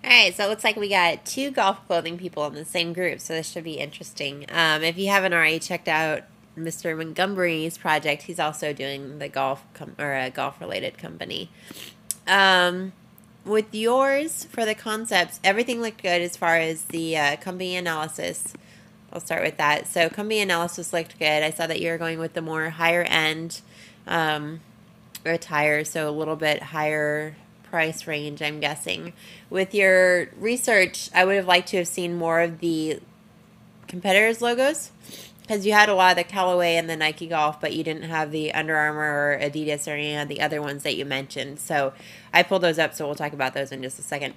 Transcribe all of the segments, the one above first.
All right, so it looks like we got two golf clothing people in the same group, so this should be interesting. If you haven't already checked out Mr. Montgomery's project, he's also doing the or a golf related company. Um, with yours for the concepts, everything looked good as far as the company analysis. I'll start with that. So company analysis looked good. I saw that you were going with the more higher end um, attire, so a little bit higher price range, I'm guessing. With your research, I would have liked to have seen more of the competitors' logos because you had a lot of the Callaway and the Nike Golf, but you didn't have the Under Armour or Adidas or any of the other ones that you mentioned. So I pulled those up, so we'll talk about those in just a second.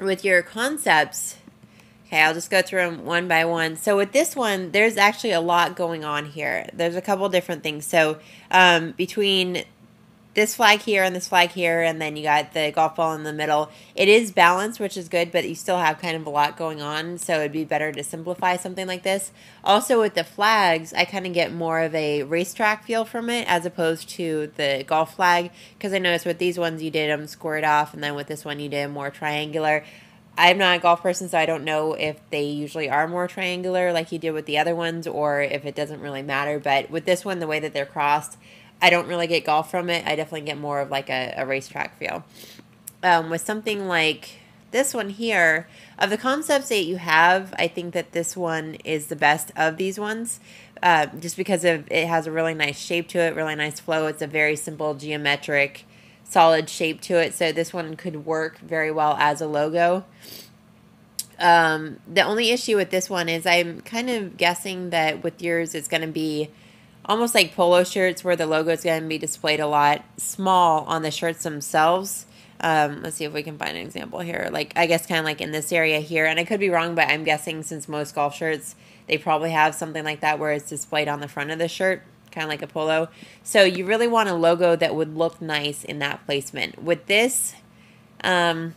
With your concepts, okay, I'll just go through them one by one. So with this one, there's actually a lot going on here. There's a couple different things. So between this flag here and this flag here, and then you got the golf ball in the middle. It is balanced, which is good, but you still have kind of a lot going on, so it'd be better to simplify something like this. Also, with the flags, I kind of get more of a racetrack feel from it as opposed to the golf flag, because I noticed with these ones you did them squared off, and then with this one you did more triangular. I'm not a golf person, so I don't know if they usually are more triangular like you did with the other ones, or if it doesn't really matter. But with this one, the way that they're crossed, I don't really get golf from it. I definitely get more of like a racetrack feel. With something like this one here, of the concepts that you have, I think that this one is the best of these ones. Just because of it has a really nice shape to it, really nice flow. It's a very simple geometric, solid shape to it. So this one could work very well as a logo. The only issue with this one is I'm kind of guessing that with yours it's going to be almost like polo shirts where the logo is going to be displayed a lot small on the shirts themselves. Let's see if we can find an example here. Like, I guess kind of like in this area here. And I could be wrong, but I'm guessing since most golf shirts, they probably have something like that where it's displayed on the front of the shirt, kind of like a polo. So you really want a logo that would look nice in that placement. With this, I'm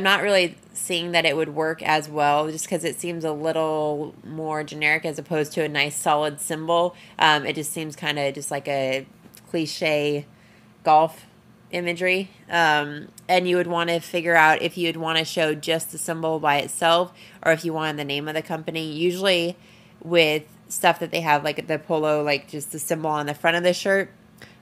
not really seeing that it would work as well just because it seems a little more generic as opposed to a nice solid symbol. It just seems kind of just like a cliche golf imagery. And you would want to figure out if you would want to show just the symbol by itself or if you wanted the name of the company. Usually with stuff that they have like the polo, like just the symbol on the front of the shirt,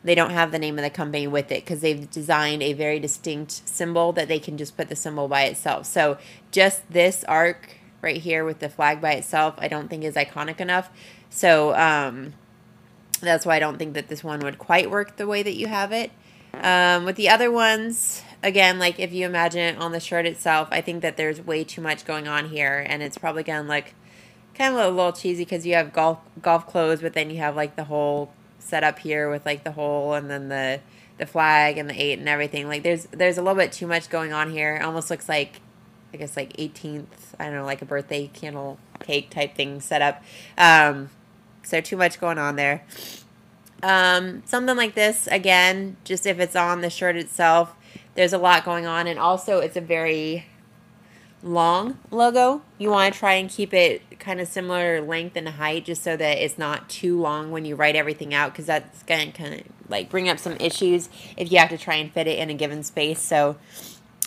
they don't have the name of the company with it because they've designed a very distinct symbol that they can just put the symbol by itself. So just this arc right here with the flag by itself, I don't think is iconic enough. So that's why I don't think that this one would quite work the way that you have it. With the other ones, again, like if you imagine it on the shirt itself, I think that there's way too much going on here, and it's probably going to look kind of a little cheesy because you have golf clothes, but then you have like the whole set up here with like the hole and then the flag and the 8 and everything. Like there's a little bit too much going on here. It almost looks like, I guess, like 18th, I don't know, like a birthday candle cake type thing set up. So too much going on there. Something like this, again, just if it's on the shirt itself, there's a lot going on, and also it's a very long logo. You want to try and keep it kind of similar length and height just so that it's not too long when you write everything out, because that's going to kind of like bring up some issues if you have to try and fit it in a given space. So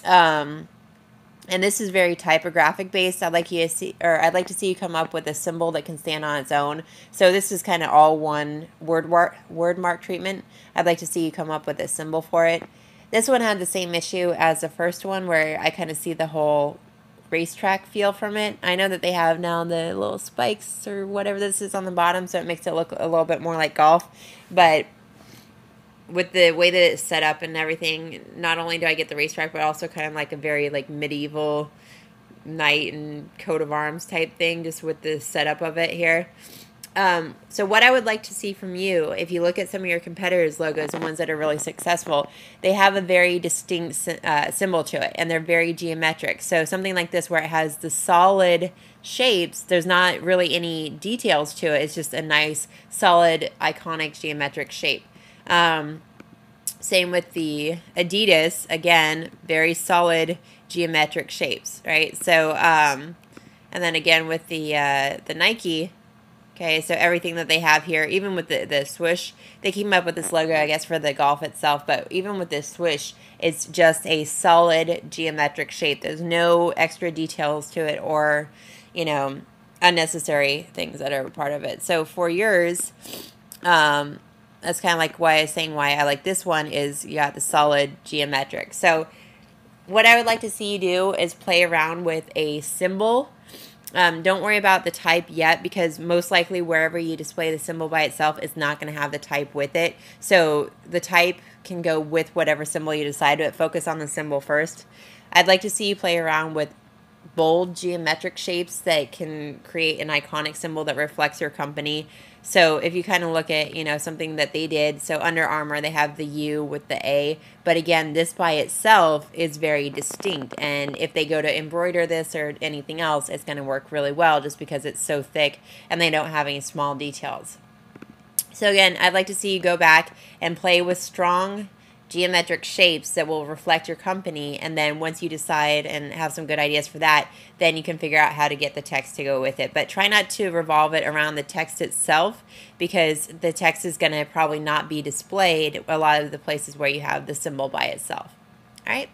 and this is very typographic based. I'd like to see you come up with a symbol that can stand on its own. So this is kind of all one word mark treatment. I'd like to see you come up with a symbol for it. This one had the same issue as the first one where I kind of see the whole racetrack feel from it. I know that they have now the little spikes or whatever this is on the bottom, so it makes it look a little bit more like golf. But with the way that it's set up and everything, not only do I get the racetrack, but also kind of like a very like medieval knight and coat of arms type thing, just with the setup of it here. So what I would like to see from you, if you look at some of your competitors' logos and ones that are really successful, they have a very distinct symbol to it, and they're very geometric. So something like this where it has the solid shapes, there's not really any details to it. It's just a nice, solid, iconic geometric shape. Same with the Adidas, again, very solid geometric shapes, right? So, and then again with the Nike, Okay, so everything that they have here, even with the swoosh, they came up with this logo, I guess, for the golf itself, but even with this swoosh, it's just a solid geometric shape. There's no extra details to it or, you know, unnecessary things that are part of it. So for yours, that's kind of like why I was saying why I like this one is you got the solid geometric. So what I would like to see you do is play around with a symbol. Don't worry about the type yet because most likely wherever you display the symbol by itself is not going to have the type with it. So the type can go with whatever symbol you decide, but focus on the symbol first. I'd like to see you play around with bold geometric shapes that can create an iconic symbol that reflects your company. So if you kind of look at, you know, something that they did, so Under Armour, they have the U with the A, but again, this by itself is very distinct, and if they go to embroider this or anything else, it's going to work really well just because it's so thick and they don't have any small details. So again, I'd like to see you go back and play with strong geometric shapes that will reflect your company, and then once you decide and have some good ideas for that, then you can figure out how to get the text to go with it. But try not to revolve it around the text itself because the text is going to probably not be displayed a lot of the places where you have the symbol by itself. All right.